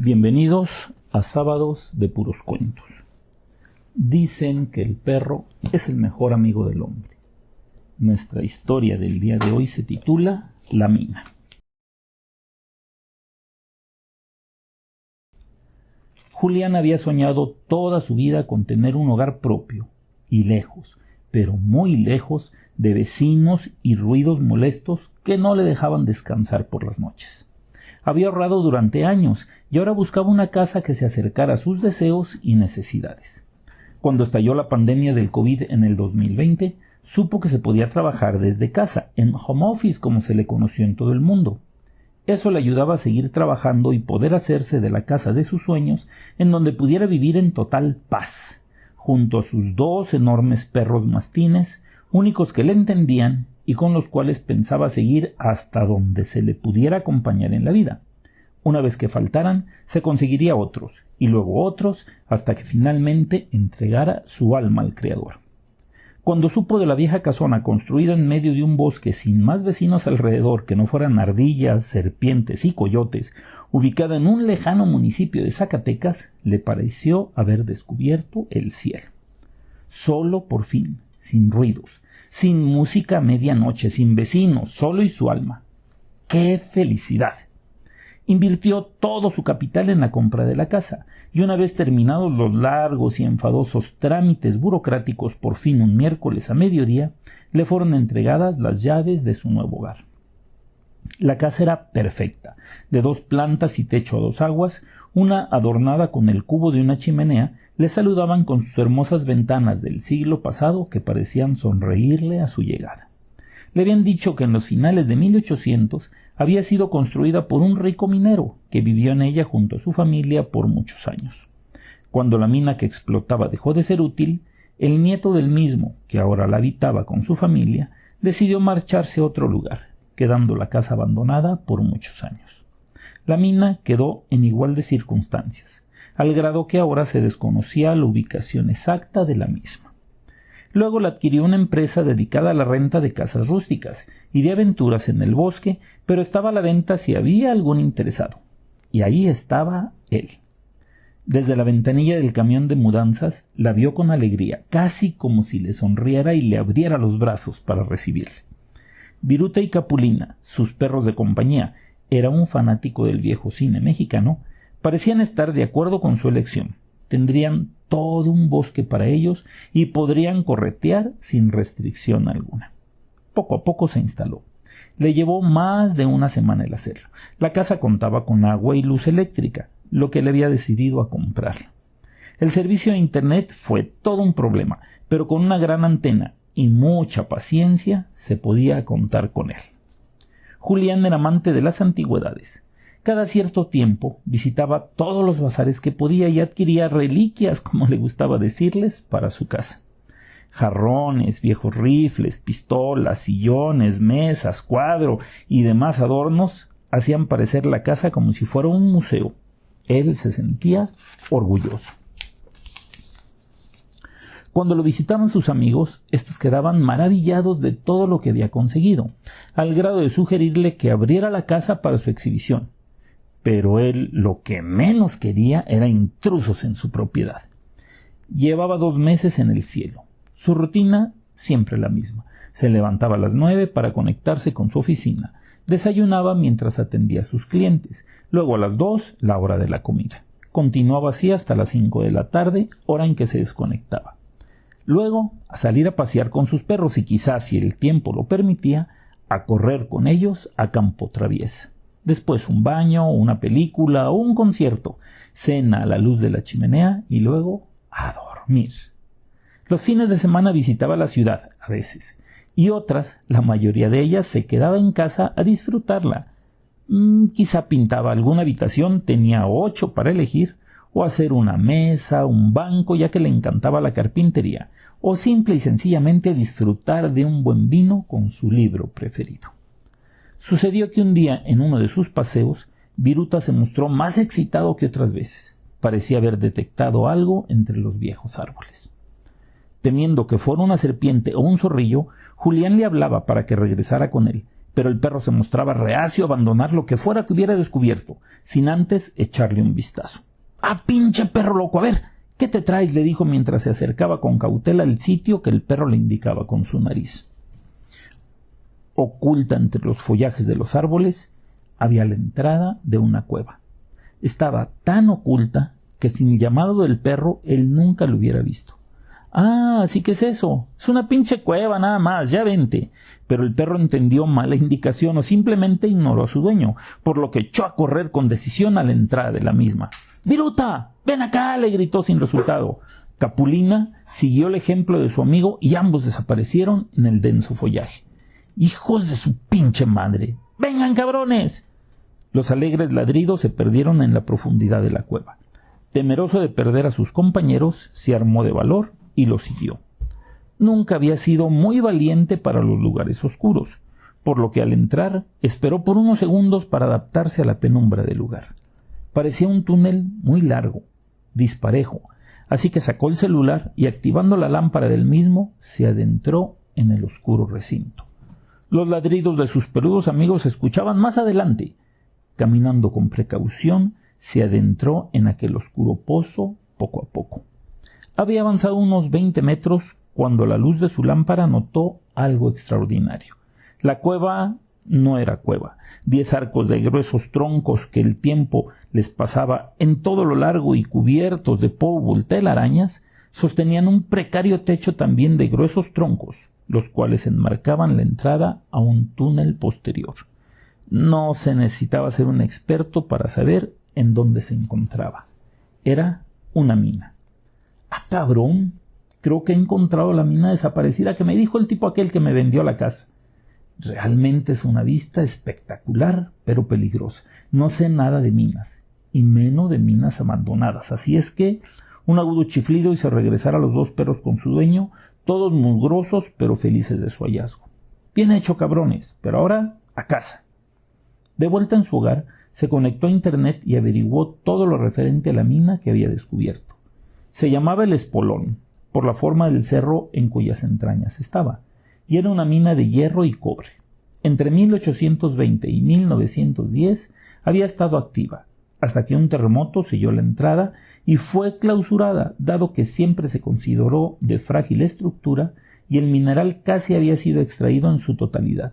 Bienvenidos a Sábados de Puros Cuentos. Dicen que el perro es el mejor amigo del hombre. Nuestra historia del día de hoy se titula La mina. Julián había soñado toda su vida con tener un hogar propio y lejos, pero muy lejos de vecinos y ruidos molestos que no le dejaban descansar por las noches. Había ahorrado durante años y ahora buscaba una casa que se acercara a sus deseos y necesidades. Cuando estalló la pandemia del COVID en el 2020, supo que se podía trabajar desde casa, en home office como se le conoció en todo el mundo. Eso le ayudaba a seguir trabajando y poder hacerse de la casa de sus sueños, en donde pudiera vivir en total paz, junto a sus 2 enormes perros mastines, únicos que le entendían y con los cuales pensaba seguir hasta donde se le pudiera acompañar en la vida. Una vez que faltaran, se conseguiría otros, y luego otros, hasta que finalmente entregara su alma al Creador. Cuando supo de la vieja casona construida en medio de un bosque sin más vecinos alrededor que no fueran ardillas, serpientes y coyotes, ubicada en un lejano municipio de Zacatecas, le pareció haber descubierto el cielo. Solo por fin, sin ruidos, sin música a medianoche, sin vecinos, solo y su alma. ¡Qué felicidad! Invirtió todo su capital en la compra de la casa, y una vez terminados los largos y enfadosos trámites burocráticos, por fin un miércoles a mediodía, le fueron entregadas las llaves de su nuevo hogar. La casa era perfecta, de 2 plantas y techo a 2 aguas, una adornada con el cubo de una chimenea. Le saludaban con sus hermosas ventanas del siglo pasado que parecían sonreírle a su llegada. Le habían dicho que en los finales de 1800 había sido construida por un rico minero que vivió en ella junto a su familia por muchos años. Cuando la mina que explotaba dejó de ser útil, el nieto del mismo, que ahora la habitaba con su familia, decidió marcharse a otro lugar, quedando la casa abandonada por muchos años. La mina quedó en igual de circunstancias, al grado que ahora se desconocía la ubicación exacta de la misma. Luego la adquirió una empresa dedicada a la renta de casas rústicas y de aventuras en el bosque, pero estaba a la venta si había algún interesado. Y ahí estaba él. Desde la ventanilla del camión de mudanzas la vio con alegría, casi como si le sonriera y le abriera los brazos para recibirle. Viruta y Capulina, sus perros de compañía, era un fanático del viejo cine mexicano, parecían estar de acuerdo con su elección. Tendrían todo un bosque para ellos y podrían corretear sin restricción alguna. Poco a poco se instaló. Le llevó más de una semana el hacerlo. La casa contaba con agua y luz eléctrica, lo que le había decidido a comprarla. El servicio de internet fue todo un problema, pero con una gran antena y mucha paciencia se podía contar con él. Julián era amante de las antigüedades. Cada cierto tiempo visitaba todos los bazares que podía y adquiría reliquias, como le gustaba decirles, para su casa. Jarrones, viejos rifles, pistolas, sillones, mesas, cuadro y demás adornos hacían parecer la casa como si fuera un museo. Él se sentía orgulloso. Cuando lo visitaban sus amigos, estos quedaban maravillados de todo lo que había conseguido, al grado de sugerirle que abriera la casa para su exhibición. Pero él lo que menos quería era intrusos en su propiedad. Llevaba 2 meses en el cielo. Su rutina siempre la misma. Se levantaba a las 9 para conectarse con su oficina. Desayunaba mientras atendía a sus clientes. Luego a las 2, la hora de la comida. Continuaba así hasta las 5 de la tarde, hora en que se desconectaba. Luego, a salir a pasear con sus perros y quizás, si el tiempo lo permitía, a correr con ellos a campo traviesa. Después un baño, una película o un concierto, cena a la luz de la chimenea y luego a dormir. Los fines de semana visitaba la ciudad, a veces, y otras, la mayoría de ellas, se quedaba en casa a disfrutarla. Quizá pintaba alguna habitación, tenía 8 para elegir, o hacer una mesa, un banco, ya que le encantaba la carpintería, o simple y sencillamente disfrutar de un buen vino con su libro preferido. Sucedió que un día, en uno de sus paseos, Viruta se mostró más excitado que otras veces. Parecía haber detectado algo entre los viejos árboles. Temiendo que fuera una serpiente o un zorrillo, Julián le hablaba para que regresara con él, pero el perro se mostraba reacio a abandonar lo que fuera que hubiera descubierto, sin antes echarle un vistazo. ¡Ah, pinche perro loco! A ver, ¿qué te traes?, le dijo mientras se acercaba con cautela al sitio que el perro le indicaba con su nariz. Oculta entre los follajes de los árboles había la entrada de una cueva. Estaba tan oculta que sin el llamado del perro él nunca lo hubiera visto. «Ah, ¿sí que es eso? Es una pinche cueva nada más, ya vente». Pero el perro entendió mal la indicación o simplemente ignoró a su dueño, por lo que echó a correr con decisión a la entrada de la misma. «¡Viruta! ¡Ven acá!», le gritó sin resultado. Capulina siguió el ejemplo de su amigo y ambos desaparecieron en el denso follaje. «¡Hijos de su pinche madre! ¡Vengan, cabrones!». Los alegres ladridos se perdieron en la profundidad de la cueva. Temeroso de perder a sus compañeros, se armó de valor y lo siguió. Nunca había sido muy valiente para los lugares oscuros, por lo que al entrar esperó por unos segundos para adaptarse a la penumbra del lugar. Parecía un túnel muy largo, disparejo, así que sacó el celular y activando la lámpara del mismo se adentró en el oscuro recinto. Los ladridos de sus peludos amigos se escuchaban más adelante. Caminando con precaución, se adentró en aquel oscuro pozo poco a poco. Había avanzado unos 20 metros cuando la luz de su lámpara notó algo extraordinario. La cueva no era cueva. 10 arcos de gruesos troncos que el tiempo les pasaba en todo lo largo y cubiertos de polvo y telarañas, sostenían un precario techo también de gruesos troncos, los cuales enmarcaban la entrada a un túnel posterior. No se necesitaba ser un experto para saber en dónde se encontraba. Era una mina. ¡Ah, cabrón! Creo que he encontrado la mina desaparecida que me dijo el tipo aquel que me vendió la casa. Realmente es una vista espectacular, pero peligrosa. No sé nada de minas, y menos de minas abandonadas. Así es que un agudo chiflido hizo regresar a los dos perros con su dueño, todos mugrosos pero felices de su hallazgo. Bien hecho, cabrones, pero ahora a casa. De vuelta en su hogar, se conectó a internet y averiguó todo lo referente a la mina que había descubierto. Se llamaba El Espolón, por la forma del cerro en cuyas entrañas estaba, y era una mina de hierro y cobre. Entre 1820 y 1910 había estado activa, hasta que un terremoto selló la entrada y fue clausurada, dado que siempre se consideró de frágil estructura y el mineral casi había sido extraído en su totalidad,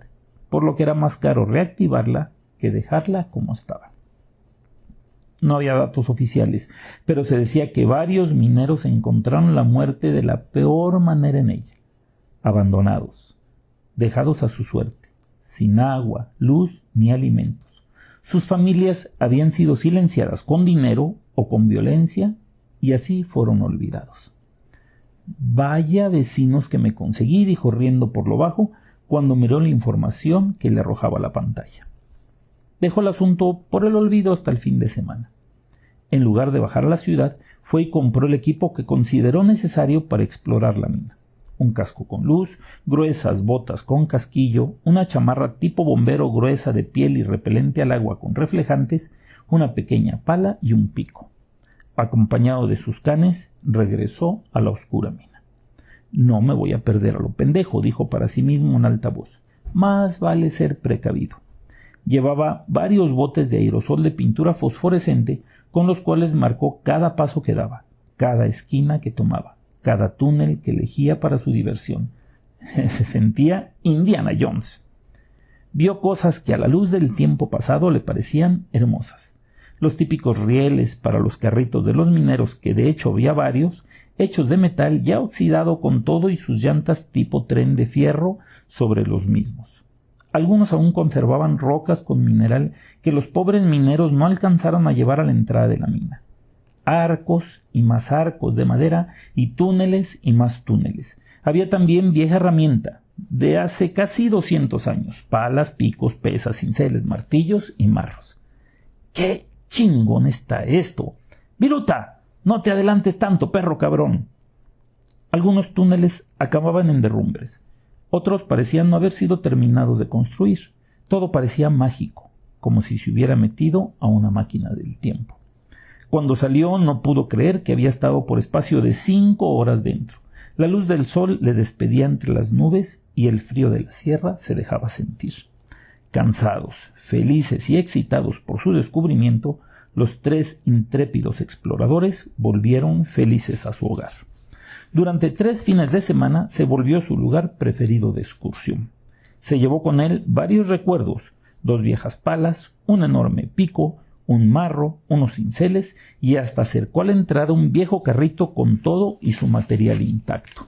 por lo que era más caro reactivarla que dejarla como estaba. No había datos oficiales, pero se decía que varios mineros encontraron la muerte de la peor manera en ella, abandonados, dejados a su suerte, sin agua, luz ni alimentos. Sus familias habían sido silenciadas con dinero o con violencia y así fueron olvidados. «Vaya vecinos que me conseguí», dijo riendo por lo bajo cuando miró la información que le arrojaba la pantalla. Dejó el asunto por el olvido hasta el fin de semana. En lugar de bajar a la ciudad, fue y compró el equipo que consideró necesario para explorar la mina. Un casco con luz, gruesas botas con casquillo, una chamarra tipo bombero gruesa de piel y repelente al agua con reflejantes, una pequeña pala y un pico. Acompañado de sus canes, regresó a la oscura mina. «No me voy a perder a lo pendejo», dijo para sí mismo en alta voz. «Más vale ser precavido». Llevaba varios botes de aerosol de pintura fosforescente con los cuales marcó cada paso que daba, cada esquina que tomaba, cada túnel que elegía para su diversión. Se sentía Indiana Jones. Vio cosas que a la luz del tiempo pasado le parecían hermosas. Los típicos rieles para los carritos de los mineros, que de hecho había varios, hechos de metal ya oxidado con todo y sus llantas tipo tren de fierro sobre los mismos. Algunos aún conservaban rocas con mineral que los pobres mineros no alcanzaron a llevar a la entrada de la mina. Arcos y más arcos de madera y túneles y más túneles. Había también vieja herramienta de hace casi 200 años. Palas, picos, pesas, cinceles, martillos y marros. ¡Qué chingón está esto! ¡Viruta! No te adelantes tanto, perro cabrón. Algunos túneles acababan en derrumbres. Otros parecían no haber sido terminados de construir. Todo parecía mágico, como si se hubiera metido a una máquina del tiempo. Cuando salió no pudo creer que había estado por espacio de 5 horas dentro. La luz del sol le despedía entre las nubes y el frío de la sierra se dejaba sentir. Cansados, felices y excitados por su descubrimiento, los 3 intrépidos exploradores volvieron felices a su hogar. Durante 3 fines de semana se volvió su lugar preferido de excursión. Se llevó con él varios recuerdos: 2 viejas palas, un enorme pico, un marro, unos cinceles, y hasta acercó a la entrada un viejo carrito con todo y su material intacto.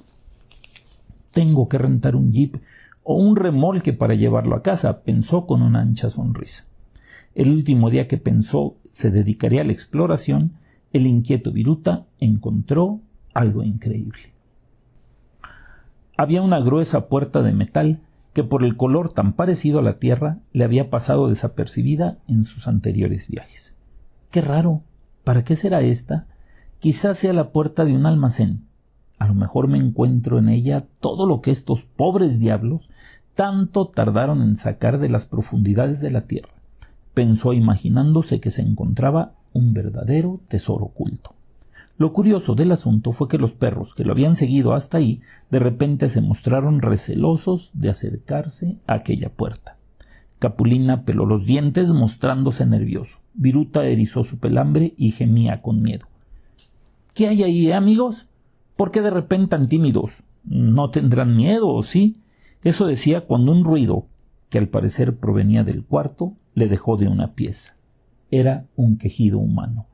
«Tengo que rentar un jeep o un remolque para llevarlo a casa», pensó con una ancha sonrisa. El último día que pensó se dedicaría a la exploración, el inquieto Viruta encontró algo increíble. Había una gruesa puerta de metal que, por el color tan parecido a la tierra, le había pasado desapercibida en sus anteriores viajes. «Qué raro. ¿Para qué será esta? Quizás sea la puerta de un almacén. A lo mejor me encuentro en ella todo lo que estos pobres diablos tanto tardaron en sacar de las profundidades de la tierra», pensó, imaginándose que se encontraba un verdadero tesoro oculto. Lo curioso del asunto fue que los perros que lo habían seguido hasta ahí de repente se mostraron recelosos de acercarse a aquella puerta. Capulina peló los dientes mostrándose nervioso. Viruta erizó su pelambre y gemía con miedo. «¿Qué hay ahí, amigos? ¿Por qué de repente tan tímidos? ¿No tendrán miedo, sí?», eso decía cuando un ruido, que al parecer provenía del cuarto, le dejó de una pieza. Era un quejido humano.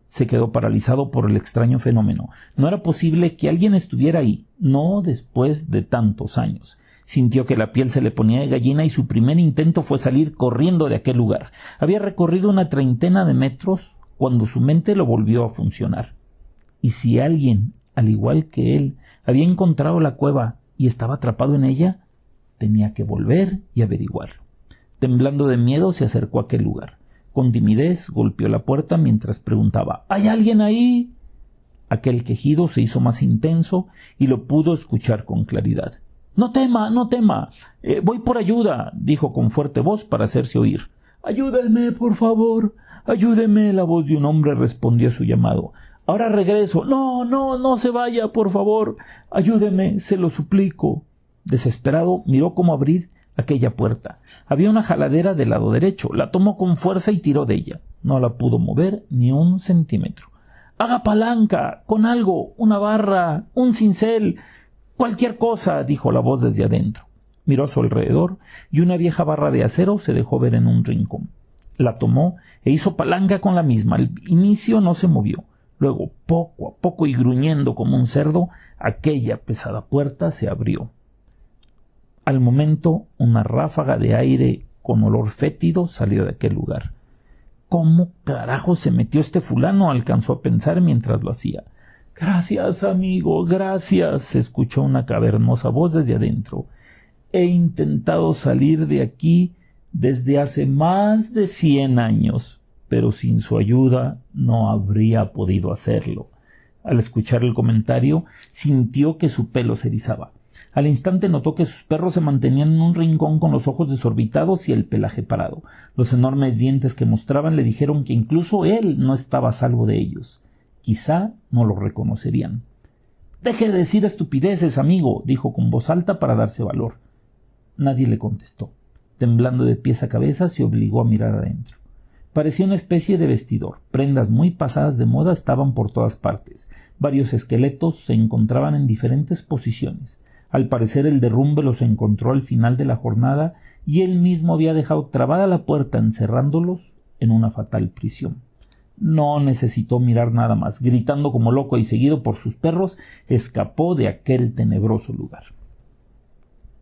Se quedó paralizado por el extraño fenómeno. No era posible que alguien estuviera ahí, no después de tantos años. Sintió que la piel se le ponía de gallina y su primer intento fue salir corriendo de aquel lugar. Había recorrido una 30 de metros cuando su mente lo volvió a funcionar. ¿Y si alguien, al igual que él, había encontrado la cueva y estaba atrapado en ella? Tenía que volver y averiguarlo. Temblando de miedo se acercó a aquel lugar. Con timidez golpeó la puerta mientras preguntaba: «¿Hay alguien ahí?». Aquel quejido se hizo más intenso y lo pudo escuchar con claridad. «No tema, no tema. Voy por ayuda», dijo con fuerte voz para hacerse oír. «Ayúdeme, por favor. Ayúdeme», la voz de un hombre respondió a su llamado. «Ahora regreso». No se vaya, por favor. Ayúdeme, se lo suplico». Desesperado, miró cómo abrir aquella puerta. Había una jaladera del lado derecho. La tomó con fuerza y tiró de ella. No la pudo mover ni un centímetro. «Haga palanca, con algo, una barra, un cincel, cualquier cosa», dijo la voz desde adentro. Miró a su alrededor y una vieja barra de acero se dejó ver en un rincón. La tomó e hizo palanca con la misma. Al inicio no se movió. Luego, poco a poco y gruñendo como un cerdo, aquella pesada puerta se abrió. Al momento, una ráfaga de aire con olor fétido salió de aquel lugar. «¿Cómo carajo se metió este fulano?», alcanzó a pensar mientras lo hacía. «Gracias, amigo, gracias», se escuchó una cavernosa voz desde adentro. «He intentado salir de aquí desde hace más de 100 años, pero sin su ayuda no habría podido hacerlo». Al escuchar el comentario, sintió que su pelo se erizaba. Al instante notó que sus perros se mantenían en un rincón con los ojos desorbitados y el pelaje parado. Los enormes dientes que mostraban le dijeron que incluso él no estaba a salvo de ellos. Quizá no lo reconocerían. «Deje de decir estupideces, amigo», dijo con voz alta para darse valor. Nadie le contestó. Temblando de pies a cabeza, se obligó a mirar adentro. Parecía una especie de vestidor. Prendas muy pasadas de moda estaban por todas partes. Varios esqueletos se encontraban en diferentes posiciones. Al parecer el derrumbe los encontró al final de la jornada y él mismo había dejado trabada la puerta, encerrándolos en una fatal prisión. No necesitó mirar nada más. Gritando como loco y seguido por sus perros, escapó de aquel tenebroso lugar.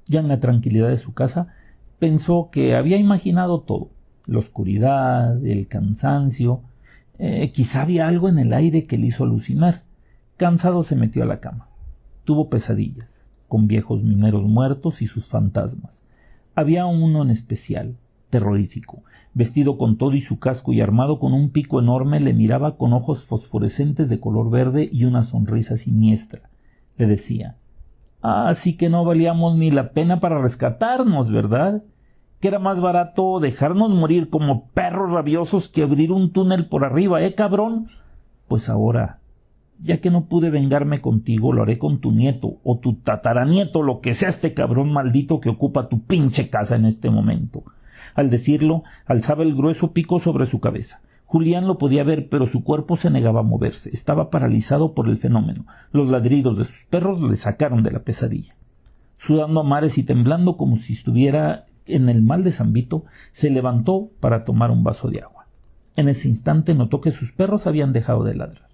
Ya en la tranquilidad de su casa, pensó que había imaginado todo. La oscuridad, el cansancio, quizá había algo en el aire que le hizo alucinar. Cansado se metió a la cama. Tuvo pesadillas, con viejos mineros muertos y sus fantasmas. Había uno en especial, terrorífico. Vestido con todo y su casco y armado con un pico enorme, le miraba con ojos fosforescentes de color verde y una sonrisa siniestra. Le decía: «Así que no valíamos ni la pena para rescatarnos, ¿verdad? Que era más barato dejarnos morir como perros rabiosos que abrir un túnel por arriba, cabrón? Pues ahora, ya que no pude vengarme contigo, lo haré con tu nieto o tu tataranieto, lo que sea este cabrón maldito que ocupa tu pinche casa en este momento. Al decirlo, alzaba el grueso pico sobre su cabeza. Julián lo podía ver, pero su cuerpo se negaba a moverse. Estaba paralizado por el fenómeno. Los ladridos de sus perros le sacaron de la pesadilla. Sudando a mares y temblando como si estuviera en el mal de San Vito, se levantó para tomar un vaso de agua. En ese instante notó que sus perros habían dejado de ladrar.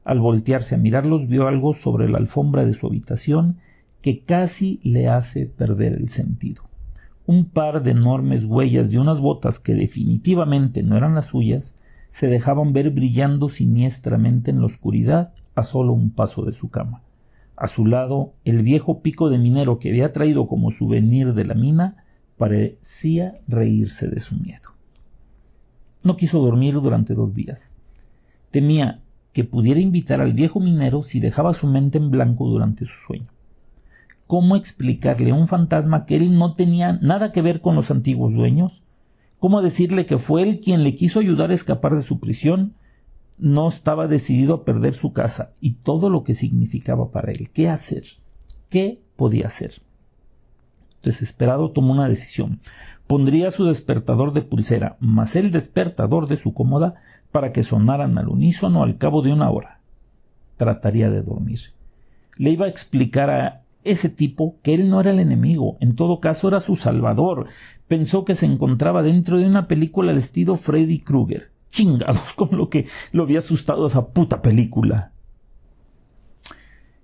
Al voltearse a mirarlos, vio algo sobre la alfombra de su habitación que casi le hace perder el sentido. Un par de enormes huellas de unas botas que definitivamente no eran las suyas se dejaban ver brillando siniestramente en la oscuridad a solo un paso de su cama. A su lado, el viejo pico de minero que había traído como souvenir de la mina parecía reírse de su miedo. No quiso dormir durante 2 días. Temía que pudiera invitar al viejo minero si dejaba su mente en blanco durante su sueño. ¿Cómo explicarle a un fantasma que él no tenía nada que ver con los antiguos dueños? ¿Cómo decirle que fue él quien le quiso ayudar a escapar de su prisión? No estaba decidido a perder su casa y todo lo que significaba para él. ¿Qué hacer? ¿Qué podía hacer? Desesperado tomó una decisión. Pondría su despertador de pulsera más el despertador de su cómoda para que sonaran al unísono al cabo de 1 hora. Trataría de dormir. Le iba a explicar a ese tipo que él no era el enemigo, en todo caso era su salvador. Pensó que se encontraba dentro de una película al estilo Freddy Krueger. Chingados con lo que lo había asustado esa puta película.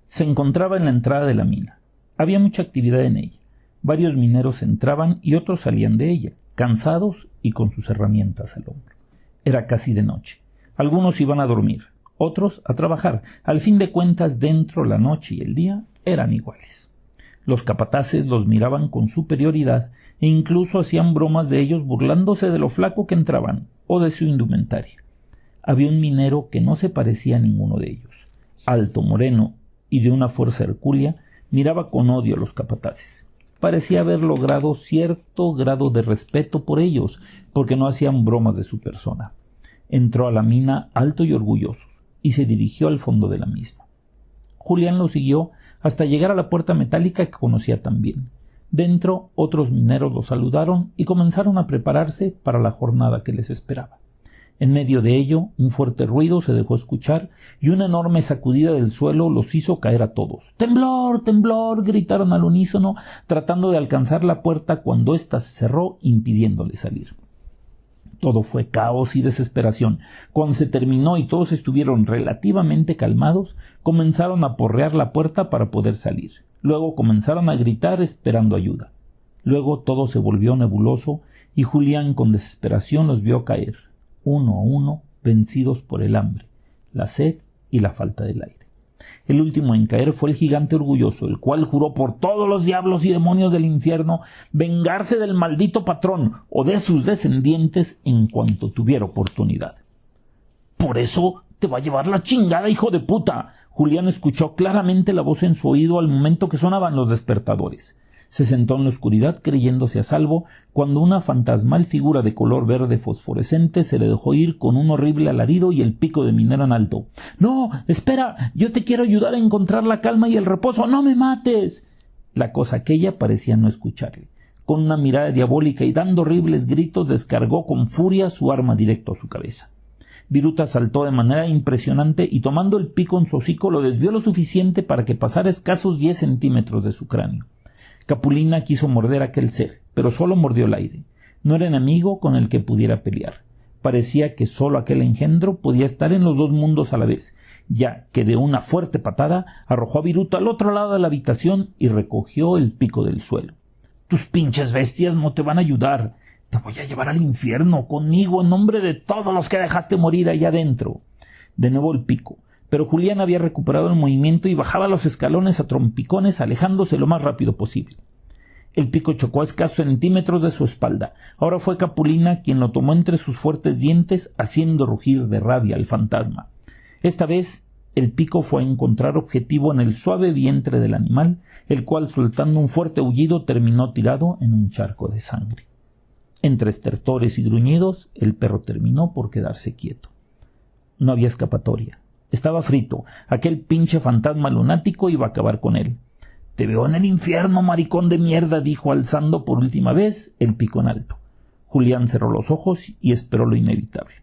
Se encontraba en la entrada de la mina. Había mucha actividad en ella. Varios mineros entraban y otros salían de ella, cansados y con sus herramientas al hombro. Era casi de noche. Algunos iban a dormir, otros a trabajar. Al fin de cuentas, dentro la noche y el día eran iguales. Los capataces los miraban con superioridad e incluso hacían bromas de ellos burlándose de lo flaco que entraban o de su indumentaria. Había un minero que no se parecía a ninguno de ellos. Alto, moreno y de una fuerza hercúlea, miraba con odio a los capataces. Parecía haber logrado cierto grado de respeto por ellos, porque no hacían bromas de su persona. Entró a la mina alto y orgulloso, y se dirigió al fondo de la misma. Julián lo siguió hasta llegar a la puerta metálica que conocía tan bien. Dentro, otros mineros lo saludaron y comenzaron a prepararse para la jornada que les esperaba. En medio de ello, un fuerte ruido se dejó escuchar y una enorme sacudida del suelo los hizo caer a todos. ¡Temblor! ¡Temblor!, gritaron al unísono, tratando de alcanzar la puerta cuando ésta se cerró, impidiéndole salir. Todo fue caos y desesperación. Cuando se terminó y todos estuvieron relativamente calmados, comenzaron a porrear la puerta para poder salir. Luego comenzaron a gritar esperando ayuda. Luego todo se volvió nebuloso y Julián con desesperación los vio caer, uno a uno, vencidos por el hambre, la sed y la falta del aire. El último en caer fue el gigante orgulloso, el cual juró por todos los diablos y demonios del infierno vengarse del maldito patrón o de sus descendientes en cuanto tuviera oportunidad. «Por eso te va a llevar la chingada, hijo de puta». Julián escuchó claramente la voz en su oído al momento que sonaban los despertadores. Se sentó en la oscuridad creyéndose a salvo cuando una fantasmal figura de color verde fosforescente se le dejó ir con un horrible alarido y el pico de minero en alto. «¡No! ¡Espera! ¡Yo te quiero ayudar a encontrar la calma y el reposo! ¡No me mates!». La cosa aquella parecía no escucharle. Con una mirada diabólica y dando horribles gritos descargó con furia su arma directo a su cabeza. Viruta saltó de manera impresionante y tomando el pico en su hocico lo desvió lo suficiente para que pasara escasos 10 centímetros de su cráneo. Capulina quiso morder a aquel ser, pero solo mordió el aire. No era enemigo con el que pudiera pelear. Parecía que solo aquel engendro podía estar en los dos mundos a la vez, ya que de una fuerte patada arrojó a Viruta al otro lado de la habitación y recogió el pico del suelo. «Tus pinches bestias no te van a ayudar. Te voy a llevar al infierno conmigo en nombre de todos los que dejaste morir allá adentro». De nuevo el pico. Pero Julián había recuperado el movimiento y bajaba los escalones a trompicones, alejándose lo más rápido posible. El pico chocó a escasos centímetros de su espalda. Ahora fue Capulina quien lo tomó entre sus fuertes dientes, haciendo rugir de rabia al fantasma. Esta vez el pico fue a encontrar objetivo en el suave vientre del animal, el cual, soltando un fuerte aullido, terminó tirado en un charco de sangre. Entre estertores y gruñidos, el perro terminó por quedarse quieto. No había escapatoria. Estaba frito. Aquel pinche fantasma lunático iba a acabar con él. «Te veo en el infierno, maricón de mierda», dijo alzando por última vez el pico en alto. Julián cerró los ojos y esperó lo inevitable.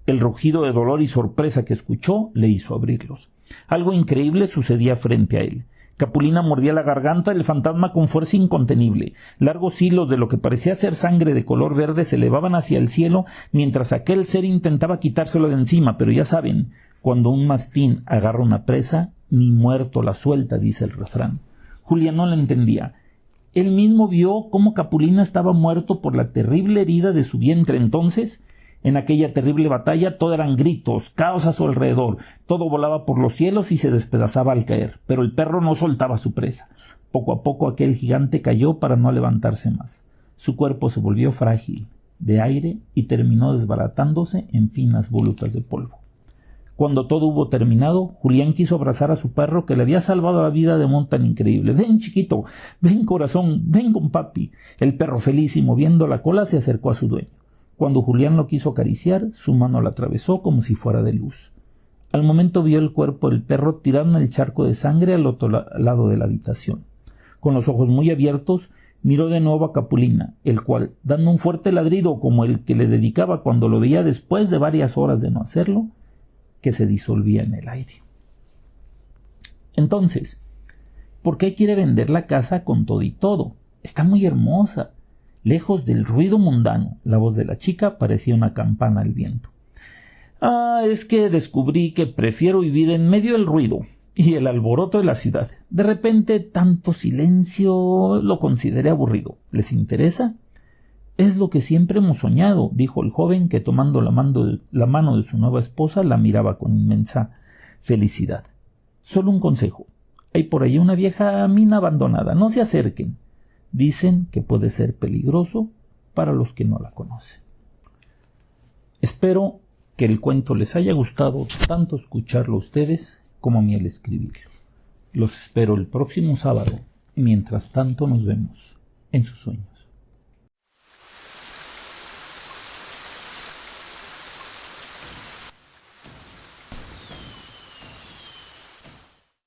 El rugido de dolor y sorpresa que escuchó le hizo abrirlos. Algo increíble sucedía frente a él. Capulina mordía la garganta del fantasma con fuerza incontenible. Largos hilos de lo que parecía ser sangre de color verde se elevaban hacia el cielo mientras aquel ser intentaba quitárselo de encima, pero ya saben, cuando un mastín agarra una presa, ni muerto la suelta, dice el refrán. Julián no la entendía. Él mismo vio cómo Capulina estaba muerto por la terrible herida de su vientre. Entonces, en aquella terrible batalla, todo eran gritos, caos a su alrededor, todo volaba por los cielos y se despedazaba al caer, pero el perro no soltaba a su presa. Poco a poco aquel gigante cayó para no levantarse más. Su cuerpo se volvió frágil, de aire, y terminó desbaratándose en finas volutas de polvo. Cuando todo hubo terminado, Julián quiso abrazar a su perro que le había salvado la vida de modo tan increíble. «Ven, chiquito, ven, corazón, ven con papi». El perro, feliz y moviendo la cola, se acercó a su dueño. Cuando Julián lo quiso acariciar, su mano la atravesó como si fuera de luz. Al momento vio el cuerpo del perro tirado en el charco de sangre al otro lado de la habitación. Con los ojos muy abiertos, miró de nuevo a Capulina, el cual, dando un fuerte ladrido como el que le dedicaba cuando lo veía después de varias horas de no hacerlo, que se disolvía en el aire. Entonces, ¿por qué quiere vender la casa con todo y todo? Está muy hermosa. Lejos del ruido mundano, la voz de la chica parecía una campana al viento. Es que descubrí que prefiero vivir en medio del ruido y el alboroto de la ciudad. De repente, tanto silencio lo consideré aburrido. ¿Les interesa? Es lo que siempre hemos soñado, dijo el joven que, tomando la mano de su nueva esposa, la miraba con inmensa felicidad. Solo un consejo. Hay por ahí una vieja mina abandonada. No se acerquen. Dicen que puede ser peligroso para los que no la conocen. Espero que el cuento les haya gustado tanto escucharlo a ustedes como a mí el escribirlo. Los espero el próximo sábado y mientras tanto nos vemos en sus sueños.